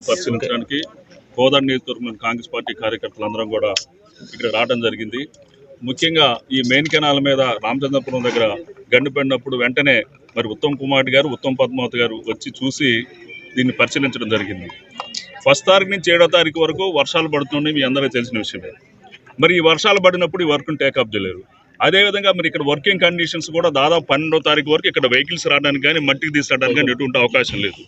పరిశీలించడానికి కోదాడ నియోజకవర్గం కాంగ్రెస్ పార్టీ కార్యకర్తలందరం కూడా ఇక్కడ రావడం జరిగింది. ముఖ్యంగా ఈ మెయిన్ కెనాల్ మీద రామచంద్రపురం దగ్గర గండి పడినప్పుడు వెంటనే మరి ఉత్తమ్ కుమార్ రెడ్డి గారు, ఉత్తమ్ పద్మావతి గారు వచ్చి చూసి దీన్ని పరిశీలించడం జరిగింది. 1 తారీఖు నుంచి 7వ తారీఖు వరకు వర్షాలు పడుతున్నాయి, మీ అందరికీ తెలిసిన విషయమే. మరి ఈ వర్షాలు పడినప్పుడు ఈ వర్క్ను టేకప్ చేయలేరు. అదేవిధంగా మరి ఇక్కడ వర్కింగ్ కండిషన్స్ కూడా దాదాపు 12వ తారీఖు వరకు ఇక్కడ వెహికల్స్ రావడానికి కానీ మట్టికి తీసుకురావడానికి కానీ ఎటువంటి అవకాశం లేదు.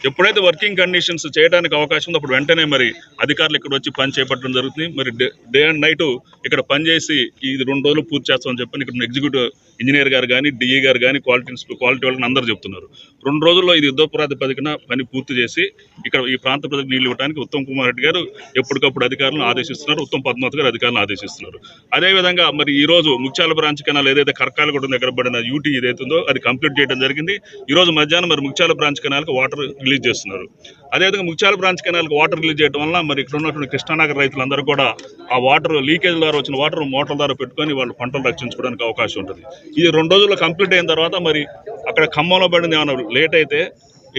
ఎప్పుడైతే వర్కింగ్ కండిషన్స్ చేయడానికి అవకాశం ఉందో అప్పుడు వెంటనే మరి అధికారులు ఇక్కడ వచ్చి పని చేపట్టడం జరుగుతుంది. మరి డే అండ్ నైట్ ఇక్కడ పనిచేసి ఇది 2 రోజులు పూర్తి చేస్తామని చెప్పి ఇక్కడ ఎగ్జిక్యూటివ్ ఇంజనీర్ గారు కానీ, డిఈ గారు కానీ, క్వాలిటీ వాళ్ళని అందరూ చెప్తున్నారు. 2 రోజుల్లో ఇది యుద్ధ ప్రాతిపదికన పని పూర్తి చేసి ఇక్కడ ఈ ప్రాంత ప్రజలకు నీళ్లు ఇవ్వడానికి ఉత్తమ్ కుమార్ రెడ్డి గారు ఎప్పటికప్పుడు అధికారులను ఆదేశిస్తున్నారు, ఉత్తమ్ పద్మావతి గారు అధికారులను ఆదేశిస్తున్నారు. అదేవిధంగా మరి ఈ రోజు ముత్యాల బ్రాంచ్ కెనాల్ ఏదైతే కర్కాలగూడెం దగ్గర పడిన యూటీ ఏదైతుందో అది కంప్లీట్ చేయడం జరిగింది. ఈ రోజు మధ్యాహ్నం మరి ముత్యాల బ్రాంచ్ కెనాల్కి వాటర్ రిలీజ్ చేస్తున్నారు. అదేవిధంగా ముత్యాల బ్రాంచ్ కెనాల్కి వాటర్ రిలీజ్ చేయడం వల్ల మరి ఇక్కడ ఉన్నటువంటి కృష్ణానగర్ రైతులందరూ కూడా ఆ వాటర్ లీకేజ్ ద్వారా వచ్చిన వాటర్ మోటార్ ద్వారా పెట్టుకొని వాళ్ళు పంటలు రక్షించుకోవడానికి అవకాశం ఉంటుంది. ఇది 2 రోజుల్లో కంప్లీట్ అయిన తర్వాత మరి అక్కడ ఖమ్మంలో పడింది ఏమైనా లేట్ అయితే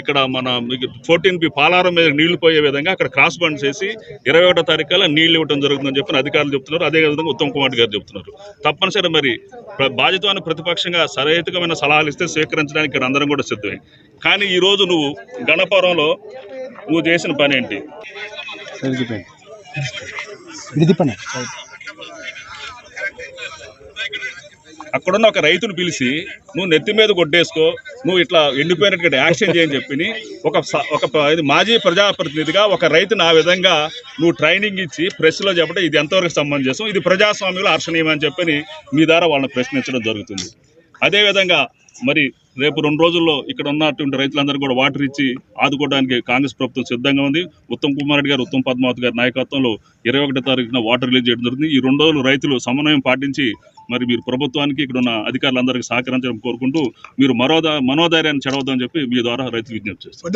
ఇక్కడ మన 14B పాలారం మీద నీళ్లు పోయే విధంగా అక్కడ క్రాస్ బండ్ చేసి 21వ తారీఖు కల్లా నీళ్లు ఇవ్వడం జరుగుతుందని చెప్పి అధికారులు చెప్తున్నారు. అదేవిధంగా ఉత్తమ్ కుమార్ గారు చెప్తున్నారు. తప్పనిసరి మరి బాధ్యతమైన ప్రతిపక్షంగా సరైనమైన సలహాలు ఇస్తే స్వీకరించడానికి ఇక్కడ అందరం కూడా సిద్ధమే. కానీ ఈరోజు నువ్వు గణపురంలో నువ్వు చేసిన పని ఏంటి? అక్కడున్న ఒక రైతును పిలిచి నువ్వు నెత్తి మీద కొట్టేసుకో, నువ్వు ఇట్లా ఎండిపోయినట్టు యాక్షన్ చేయని చెప్పి ఒక మాజీ ప్రజాప్రతినిధిగా ఒక రైతుని ఆ విధంగా నువ్వు ట్రైనింగ్ ఇచ్చి ప్రెస్లో చెప్పడం ఇది ఎంతవరకు సమంజసం? ఇది ప్రజాస్వామ్యంలో హర్షణీయం అని చెప్పని మీ ద్వారా వాళ్ళని ప్రశ్నించడం జరుగుతుంది. అదేవిధంగా మరి రేపు 2 రోజుల్లో ఇక్కడ ఉన్నటువంటి రైతులందరూ కూడా వాటర్ ఇచ్చి ఆదుకోవడానికి కాంగ్రెస్ ప్రభుత్వం సిద్ధంగా ఉంది. ఉత్తమ్ కుమార్ రెడ్డి గారు, ఉత్తమ్ పద్మావతి గారి నాయకత్వంలో 21వ తారీఖున వాటర్ రిలీజ్ చేయడం జరుగుతుంది. ఈ 2 రోజులు రైతులు సమన్వయం పాటించి మరి మీరు ప్రభుత్వానికి ఇక్కడ ఉన్న అధికారులందరికీ సహకరించడం కోరుకుంటూ మీరు మనోధైర్యాన్ని చెడవద్దని చెప్పి మీ ద్వారా రైతులు విజ్ఞప్తి చేస్తారు.